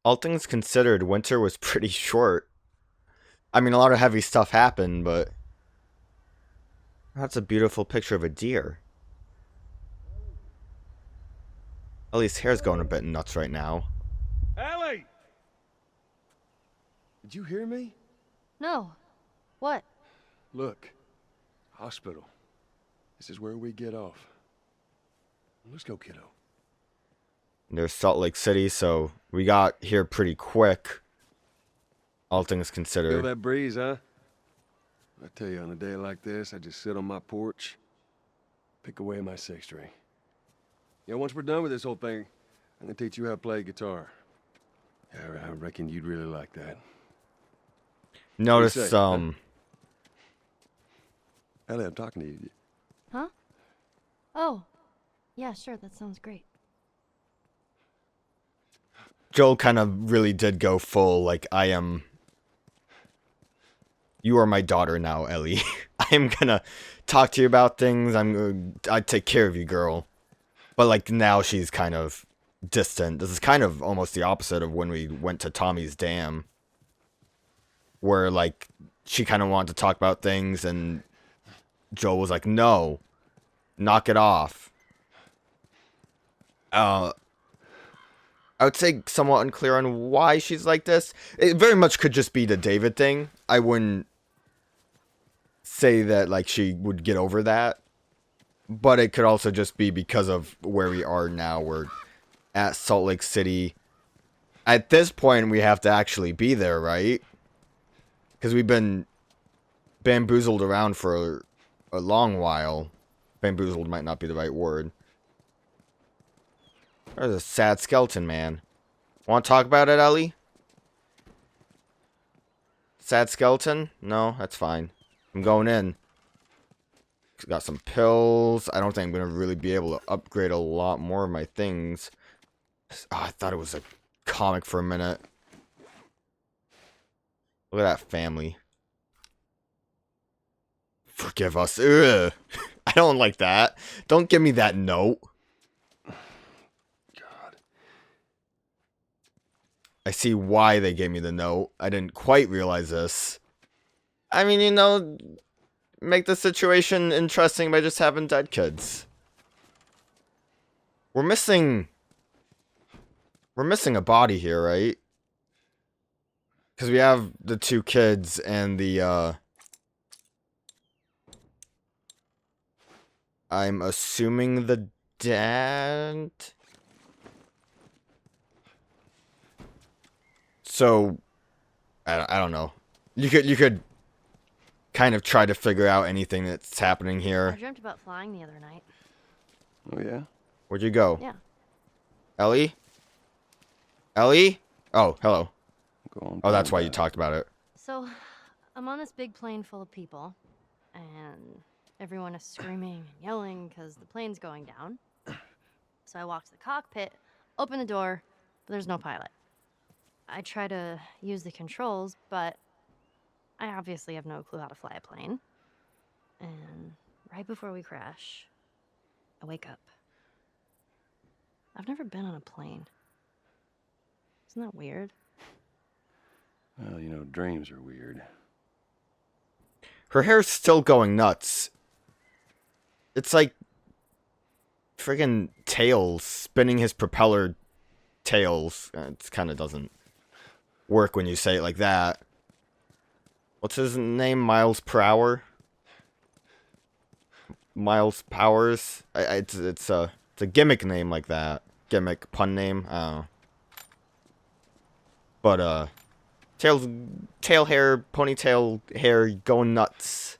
All things considered, winter was pretty short. I mean, a lot of heavy stuff happened, but that's a beautiful picture of a deer. Ellie's hair's going a bit nuts right now. Ellie! Did you hear me? No. What? Look. Hospital. This is where we get off. Let's go, kiddo. There's Salt Lake City, so we got here pretty quick. All things Feel considered. that breeze, huh? I tell you, on a day like this, I just sit on my porch, pick away my six string. Yeah, once we're done with this whole thing, I'm gonna teach you how to play guitar. Yeah, I reckon you'd really like that. Notice, say, huh? Ellie, I'm talking to you. Huh? Oh. Yeah, sure, that sounds great. Joel kind of really did go full, like, you are my daughter now, Ellie. I am gonna talk to you about things. I take care of you, girl. But, like, now she's kind of distant. This is kind of almost the opposite of when we went to Tommy's Dam. Where, like, she kind of wanted to talk about things, and Joel was like, no. Knock it off. I would say somewhat unclear on why she's like this. It very much could just be the David thing. I wouldn't say that, like, she would get over that. But it could also just be because of where we are now. We're at Salt Lake City. At this point, we have to actually be there, right? Because we've been bamboozled around for a long while. Bamboozled might not be the right word. There's a sad skeleton, man. Want to talk about it, Ellie? Sad skeleton? No, that's fine. I'm going in. Got some pills. I don't think I'm going to really be able to upgrade a lot more of my things. Oh, I thought it was a comic for a minute. Look at that family. Forgive us. Ugh. I don't like that. Don't give me that note. God. I see why they gave me the note. I didn't quite realize this. I mean, you know, make the situation interesting by just having dead kids. We're missing a body here, right? Because we have the two kids and the, I'm assuming the dad? So, I don't know. You could kind of try to figure out anything that's happening I here. dreamt about flying the other night. Oh, yeah? Where'd you go? Yeah. Ellie? Ellie? Oh, hello. Go on. Oh, that's tell why me you about talked about it. So, I'm on this big plane full of people, and everyone is screaming and yelling because the plane's going down. So I walk to the cockpit, open the door, but there's no pilot. I try to use the controls, but I obviously have no clue how to fly a plane. And right before we crash, I wake up. I've never been on a plane. Isn't that weird? it. Well, you know, dreams are weird. Her hair's still going nuts. It's like friggin' Tails spinning his propeller tails. It kind of doesn't work when you say it like that. What's his name? Miles per hour? Miles Powers? It's a gimmick name like that. Gimmick pun name. I don't know. But tail hair, ponytail hair, going nuts.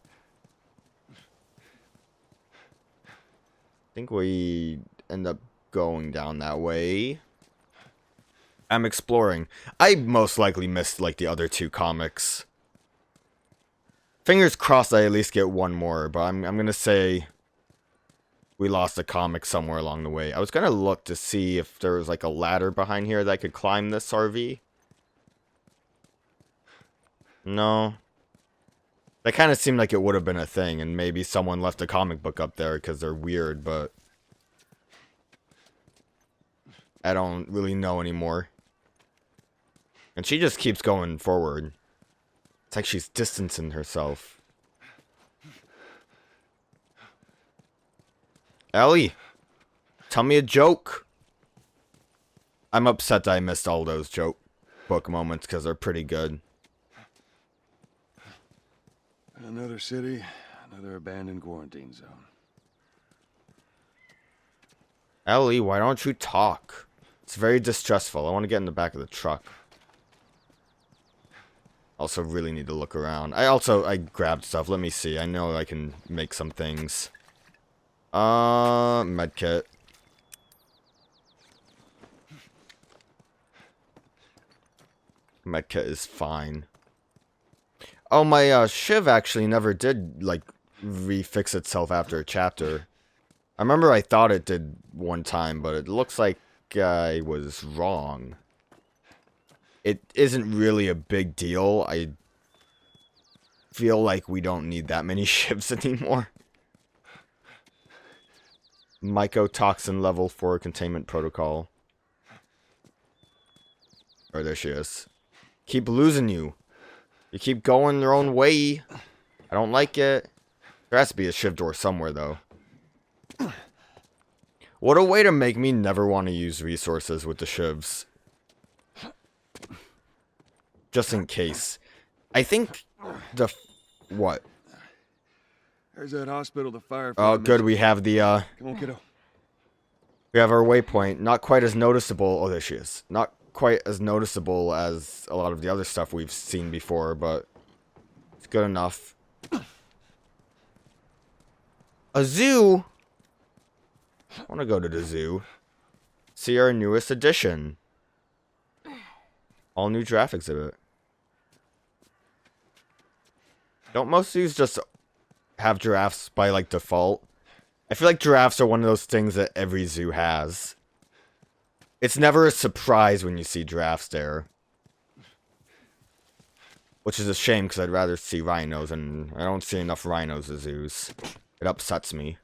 I think we end up going down that way. I'm exploring. I most likely missed, like, the other two comics. Fingers crossed I at least get one more, but I'm gonna say we lost a comic somewhere along the way. I was gonna look to see if there was, like, a ladder behind here that I could climb this RV. No. That kind of seemed like it would have been a thing, and maybe someone left a comic book up there because they're weird, but I don't really know anymore. And she just keeps going forward. It's like she's distancing herself. Ellie, tell me a joke. I'm upset that I missed all those joke book moments because they're pretty good. Another city, another abandoned quarantine zone. Ellie, why don't you talk? It's very distressful. I want to get in the back of the truck. Also really need to look around. I grabbed stuff. Let me see. I know I can make some things. Medkit. Medkit is fine. Oh, my shiv actually never did, like, refix itself after a chapter. I remember I thought it did one time, but it looks like I was wrong. It isn't really a big deal. I feel like we don't need that many shivs anymore. Mycotoxin level 4 containment protocol. Oh, there she is. Keep losing you. You keep going your own way. I don't like it. There has to be a shiv door somewhere, though. What a way to make me never want to use resources with the shivs. Just in case. I think the... What? There's that hospital, the fire. Oh, good. We have the, Come on, kiddo. We have our waypoint. Not quite as noticeable. Oh, there she is. Not quite as noticeable as a lot of the other stuff we've seen before, but it's good enough. A zoo? I want to go to the zoo. See our newest addition. All new giraffe exhibit. Don't most zoos just have giraffes by, like, default? I feel like giraffes are one of those things that every zoo has. It's never a surprise when you see giraffes there. Which is a shame, because I'd rather see rhinos, and I don't see enough rhinos at zoos. It upsets me.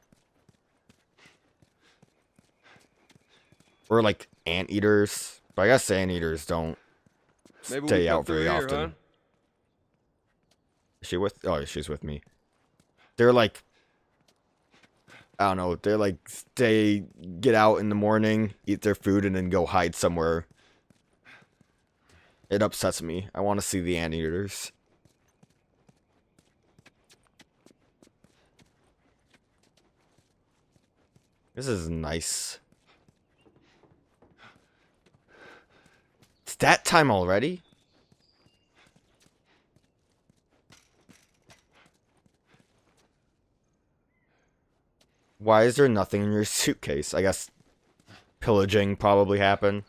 Or, like, anteaters. But I guess anteaters don't stay out very often. Huh? Is she with... Oh, she's with me. They're, like... I don't know, they're like, get out in the morning, eat their food, and then go hide somewhere. It upsets me. I want to see the anteaters. This is nice. It's that time already? Why is there nothing in your suitcase? I guess pillaging probably happened.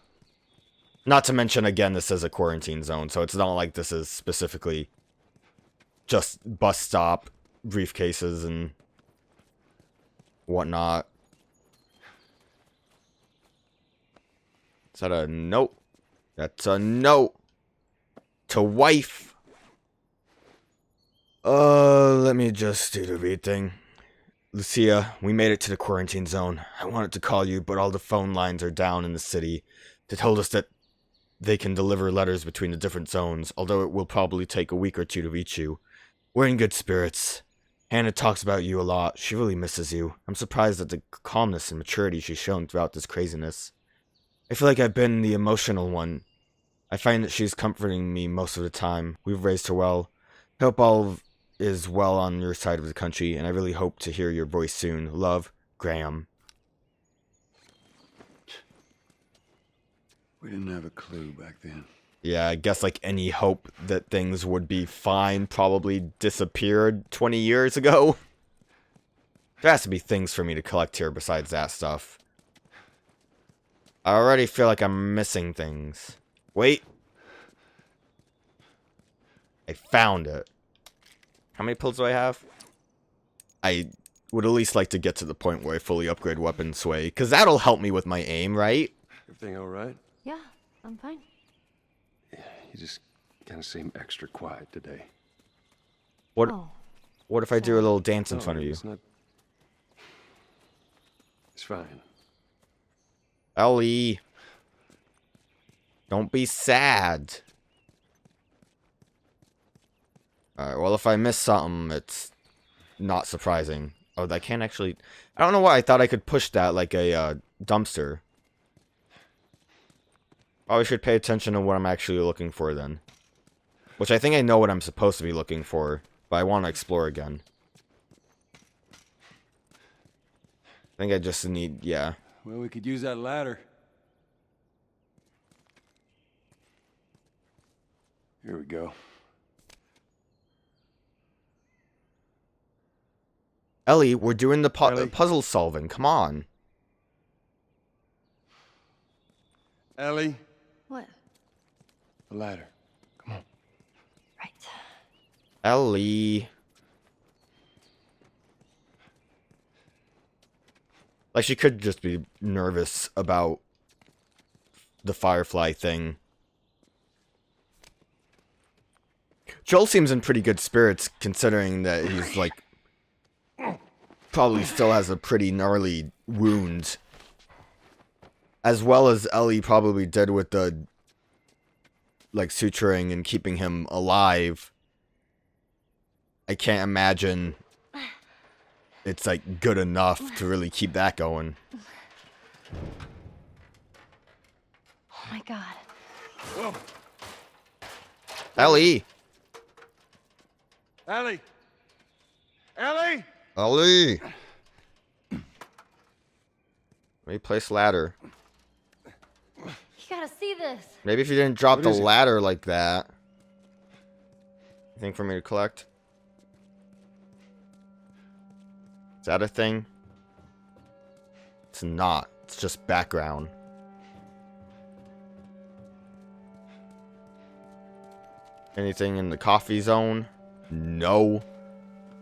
Not to mention, again, this is a quarantine zone, so it's not like this is specifically just bus stop briefcases and whatnot. Is that a note? That's a note to wife. Let me just do the read thing. Lucia, we made it to the quarantine zone. I wanted to call you, but all the phone lines are down in the city. They told us that they can deliver letters between the different zones, although it will probably take a week or two to reach you. We're in good spirits. Hannah talks about you a lot. She really misses you. I'm surprised at the calmness and maturity she's shown throughout this craziness. I feel like I've been the emotional one. I find that she's comforting me most of the time. We've raised her well. I hope all is well on your side of the country, and I really hope to hear your voice soon. Love, Graham. We didn't have a clue back then. Yeah, I guess like any hope that things would be fine probably disappeared 20 years ago. There has to be things for me to collect here besides that stuff. I already feel like I'm missing things. Wait. I found it. How many pills do I have? I would at least like to get to the point where I fully upgrade weapon sway, because that'll help me with my aim, right? Everything all right? Yeah, I'm fine. Yeah, you just kind of seem extra quiet today. What? Oh, What if I do a little dance in front of you? It's not... It's fine. Ellie. Don't be sad. Alright, well, if I miss something, it's not surprising. Oh, I can't actually... I don't know why I thought I could push that like a dumpster. Probably should pay attention to what I'm actually looking for then. Which I think I know what I'm supposed to be looking for, but I want to explore again. I think I just need... yeah. Well, we could use that ladder. Here we go. Ellie, we're doing the Ellie? puzzle solving. Come on. Ellie, What? the ladder. Come on. Right. Ellie. Like, she could just be nervous about the Firefly thing. Joel seems in pretty good spirits, considering that he's, like, probably still has a pretty gnarly wound. As well as Ellie probably did with the, like, suturing and keeping him alive. I can't imagine it's, like, good enough to really keep that going. Oh my god. Whoa. Ellie! Ellie! Ellie! Ellie! Let me place ladder. You gotta see this. Maybe if you didn't drop What the is it? ladder like that. Anything for me to collect? Is that a thing? It's not. It's just background. Anything in the coffee zone? No.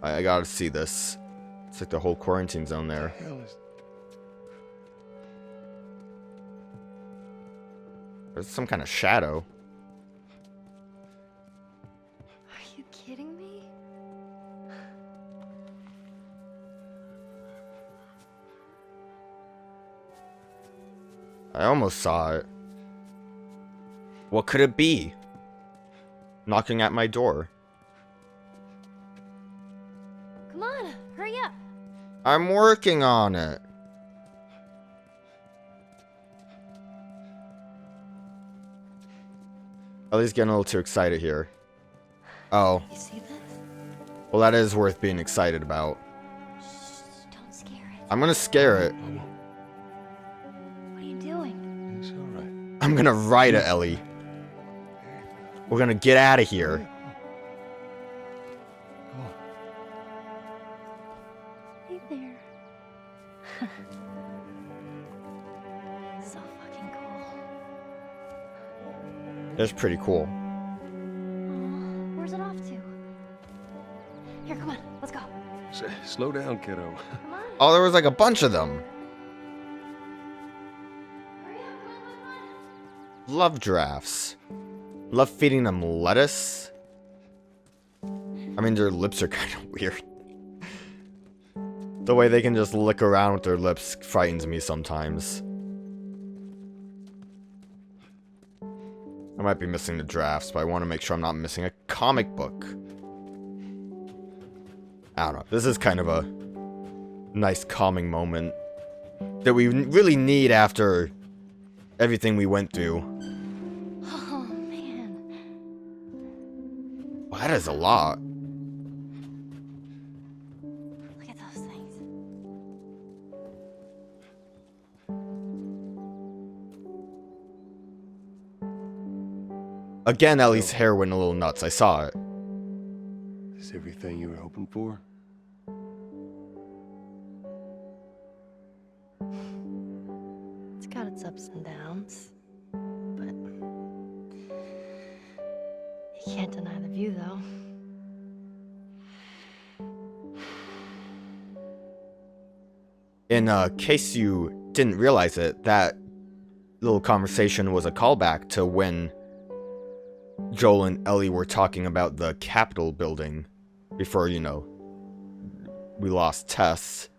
I gotta see this. It's like the whole quarantine zone there. What the hell is... There's some kind of shadow. Are you kidding me? I almost saw it. What could it be? Knocking at my door. Come on, hurry up. I'm working on it. Ellie's getting a little too excited here. Oh, You see this? well, that is worth being excited about. Shh, don't scare it. I'm gonna scare it. I won't. What are you doing? It's all right. I'm gonna ride it, Ellie. We're gonna get out of here. Come on. Hey there. So fucking cool. That's pretty cool. Aw, where's it off to? Here, come on, let's go. Slow down, kiddo. Come on. Oh, there was like a bunch of them. Hurry up, come on, come on. Love giraffes. Love feeding them lettuce. I mean, their lips are kind of weird. The way they can just lick around with their lips frightens me sometimes. I might be missing the drafts, but I want to make sure I'm not missing a comic book. I don't know. This is kind of a nice calming moment that we really need after everything we went through. Oh, man. Well, that is a lot. Look at those things. Again, Ellie's hair went a little nuts. I saw it. Is everything you were hoping for? It's got its ups and downs, but you can't deny the view, though. In case you didn't realize it, that little conversation was a callback to when Joel and Ellie were talking about the Capitol building before, you know, we lost Tess.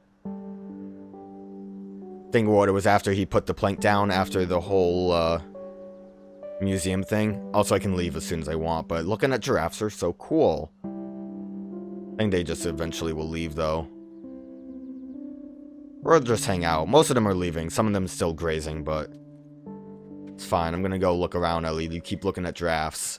Think what it was after he put the plank down after the whole museum thing. Also, I can leave as soon as I want, but looking at giraffes are so cool. I think they just eventually will leave, though. Or just hang out. Most of them are leaving. Some of them still grazing, but it's fine. I'm gonna go look around, Ellie. You keep looking at giraffes.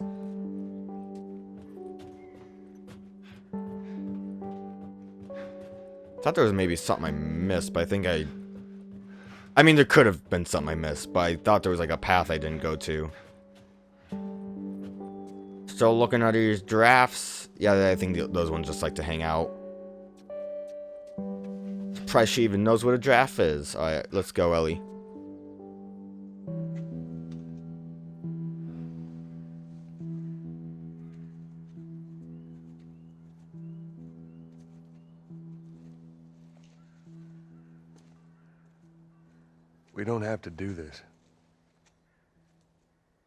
Thought there was maybe something I missed, but I think I mean, there could have been something I missed, but I thought there was like a path I didn't go to. Still looking at these giraffes. Yeah, I think those ones just like to hang out. Surprised she even knows what a giraffe is. Alright, let's go, Ellie. We don't have to do this.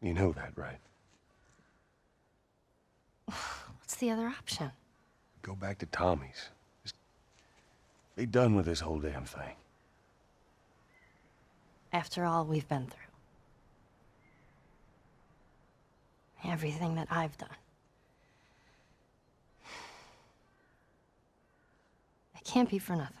You know that, right? What's the other option? Go back to Tommy's. Just be done with this whole damn thing. After all we've been through. Everything that I've done. It can't be for nothing.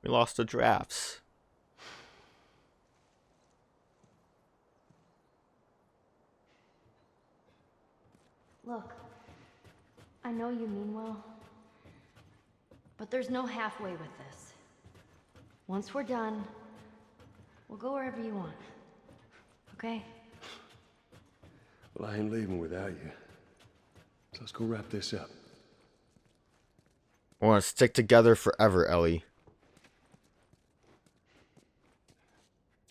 We lost the giraffes. Look, I know you mean well, but there's no halfway with this. Once we're done, we'll go wherever you want. Okay? Well, I ain't leaving without you. So let's go wrap this up. I want to stick together forever, Ellie.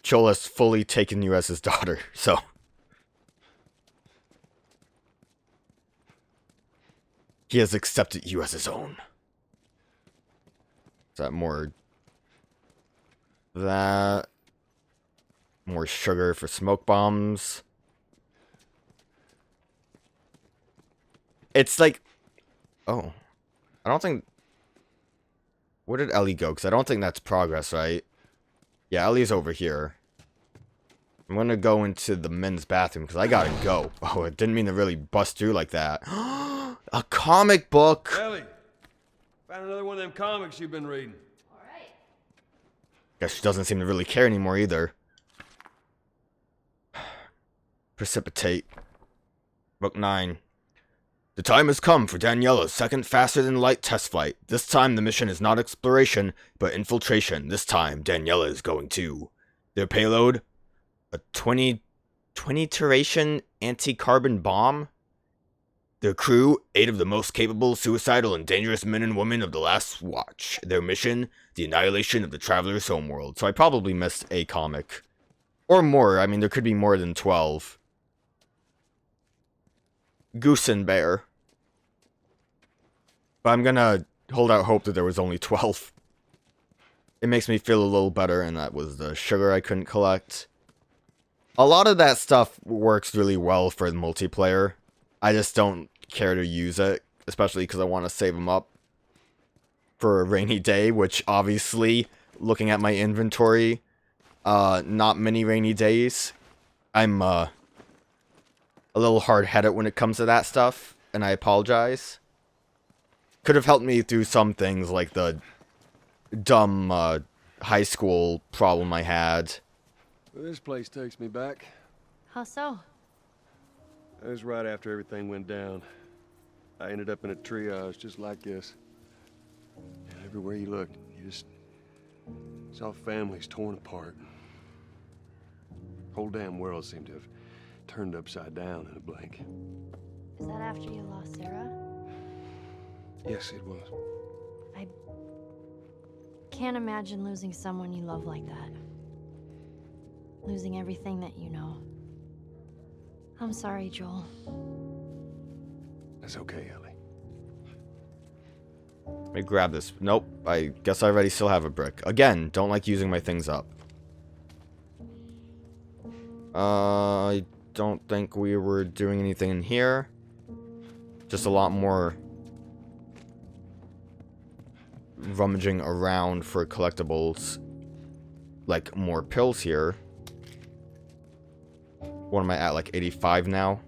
Joel has fully taken you as his daughter, so. He has accepted you as his own. Is that more... that... more sugar for smoke bombs? It's like... oh. I don't think... where did Ellie go? Because I don't think that's progress, right? Yeah, Ellie's over here. I'm gonna go into the men's bathroom because I gotta go. Oh, it didn't mean to really bust through like that. A comic book! Ellie! Found another one of them comics you've been reading. Alright. Guess she doesn't seem to really care anymore either. Precipitate. Book 9. The time has come for Daniela's second faster-than-light test flight. This time the mission is not exploration, but infiltration. This time, Daniela is going to. Their payload? A 20-iteration anti-carbon bomb? Their crew, 8 of the most capable, suicidal, and dangerous men and women of the last watch. Their mission, the annihilation of the Traveler's homeworld. So I probably missed a comic. Or more, I mean there could be more than 12. Goose and Bear. But I'm gonna hold out hope that there was only 12. It makes me feel a little better, and that was the sugar I couldn't collect. A lot of that stuff works really well for the multiplayer. I just don't care to use it, especially because I want to save them up for a rainy day, which obviously, looking at my inventory, not many rainy days. I'm a little hard-headed when it comes to that stuff, and I apologize. Could have helped me through some things, like the dumb high school problem I had. Well, this place takes me back. How so? It was right after everything went down. I ended up in a triage just like this. And everywhere you looked, you just saw families torn apart. Whole damn world seemed to have turned upside down in a blink. Is that after you lost Sarah? Yes, it was. I can't imagine losing someone you love like that. Losing everything that you know. I'm sorry, Joel. That's okay, Ellie. Let me grab this. Nope, I guess I already still have a brick. Again, don't like using my things up. I don't think we were doing anything in here. Just a lot more rummaging around for collectibles. like, more pills here. What am I at, like 85 now?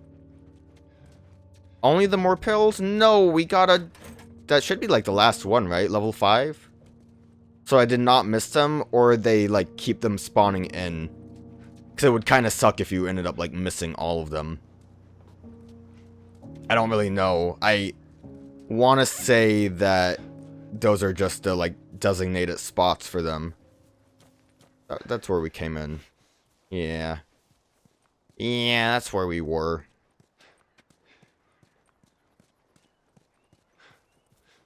Only the more pills? No, we gotta... That should be, like, the last one, right? Level 5? So I did not miss them, or they, like, keep them spawning in. Because it would kind of suck if you ended up, like, missing all of them. I don't really know. I want to say that those are just the, like, designated spots for them. That's where we came in. Yeah. Yeah, that's where we were.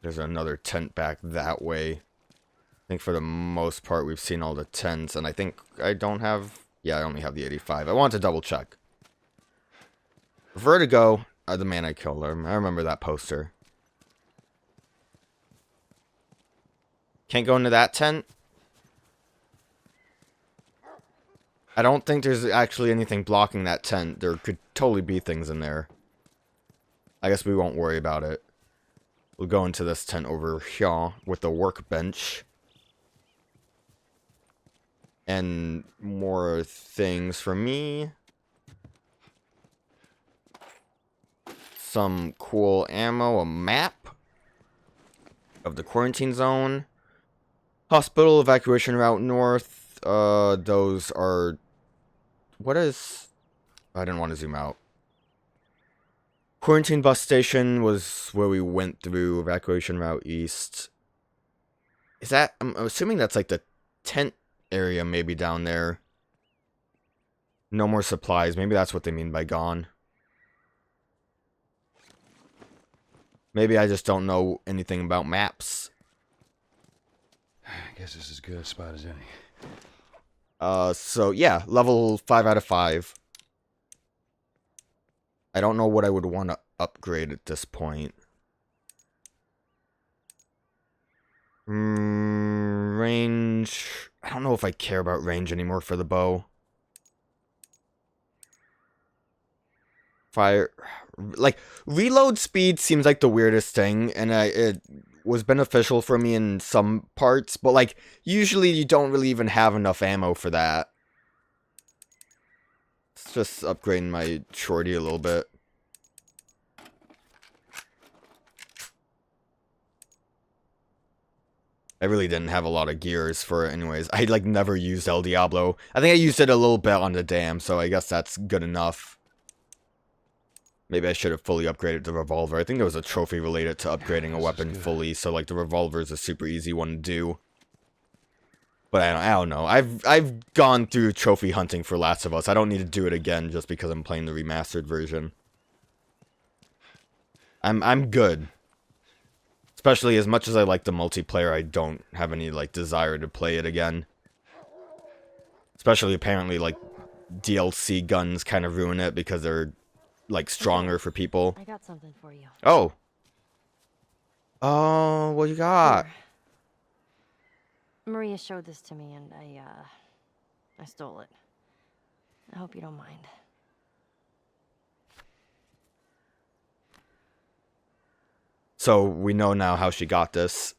There's another tent back that way. I think for the most part we've seen all the tents, and I think I don't have... Yeah, I only have the 85. I want to double check. Vertigo, the man I killed. I remember that poster. Can't go into that tent? I don't think there's actually anything blocking that tent. There could totally be things in there. I guess we won't worry about it. We'll go into this tent over here with the workbench. And more things for me. Some cool ammo, a map of the quarantine zone. Hospital evacuation route north. Those are... What is... I didn't want to zoom out. Quarantine bus station was where we went through. Evacuation route east. Is that... I'm assuming that's like the tent area maybe down there. No more supplies. Maybe that's what they mean by gone. Maybe I just don't know anything about maps. I guess this is as good a spot as any. So yeah, level 5 out of 5. I don't know what I would want to upgrade at this point. Range... I don't know if I care about range anymore for the bow. Fire... Like, reload speed seems like the weirdest thing, and it was beneficial for me in some parts, but, like, usually you don't really even have enough ammo for that. It's just upgrading my shorty a little bit. I really didn't have a lot of gears for it anyways. I, like, never used El Diablo. I think I used it a little bit on the dam, so I guess that's good enough. Maybe I should have fully upgraded the revolver. I think there was a trophy related to upgrading a weapon fully, so, like, the revolver is a super easy one to do. But I don't know. I've gone through trophy hunting for Last of Us. I don't need to do it again just because I'm playing the remastered version. I'm good. Especially as much as I like the multiplayer, I don't have any, like, desire to play it again. Especially, apparently, like, DLC guns kind of ruin it because they're, like, stronger for people. I got something for you. Oh. Oh, what you got? Here. Maria showed this to me, and I stole it. I hope you don't mind. So, we know now how she got this.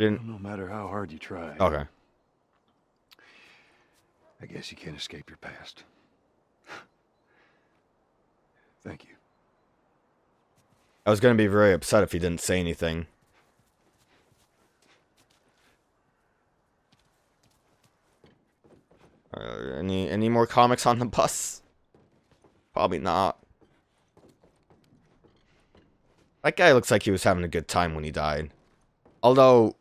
No matter how hard you try. Okay. I guess you can't escape your past. Thank you. I was gonna be very upset if he didn't say anything. Any more comics on the bus? Probably not. That guy looks like he was having a good time when he died. Although,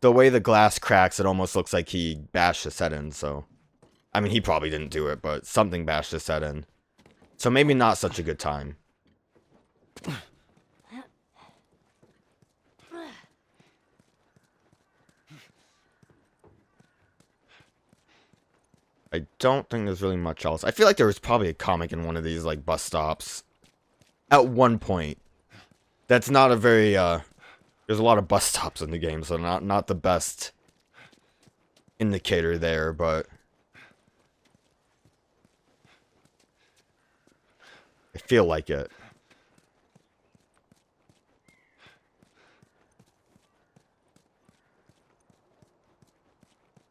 the way the glass cracks, it almost looks like he bashed his head in, so... I mean, he probably didn't do it, but something bashed his head in. So maybe not such a good time. I don't think there's really much else. I feel like there was probably a comic in one of these, like, bus stops. At one point. That's not a very, there's a lot of bus stops in the game, so not the best indicator there, but... I feel like it.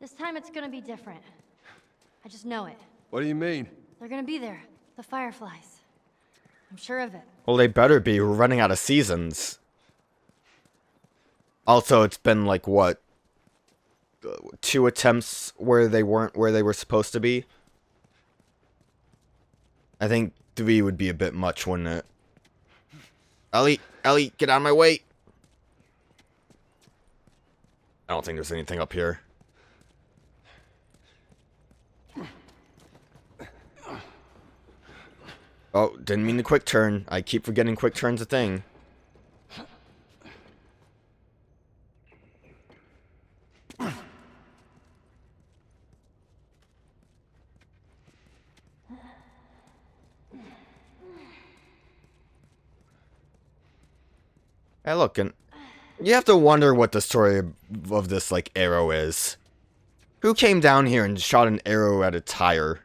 This time it's gonna be different. I just know it. What do you mean? They're gonna be there. The fireflies. I'm sure of it. Well, they better be. We're running out of seasons. Also, it's been like, what? 2 attempts where they weren't where they were supposed to be? I think 3 would be a bit much, wouldn't it? Ellie, get out of my way! I don't think there's anything up here. Oh, didn't mean to quick turn. I keep forgetting quick turn's a thing. Hey, look, and you have to wonder what the story of this, like, arrow is. Who came down here and shot an arrow at a tire?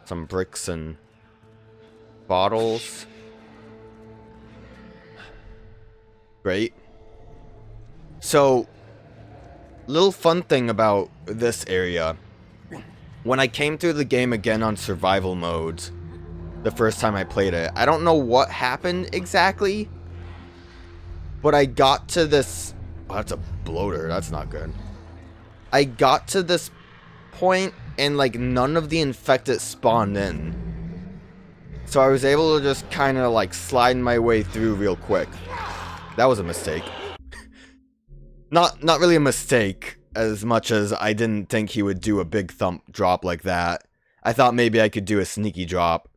Some bricks and bottles. Great. So, little fun thing about this area. When I came through the game again on survival mode, the first time I played it, I don't know what happened exactly, but I got to this... Oh, that's a bloater. That's not good. I got to this point and, like, none of the infected spawned in. So I was able to just kind of, like, slide my way through real quick. That was a mistake. Not really a mistake, as much as I didn't think he would do a big thump drop like that. I thought maybe I could do a sneaky drop.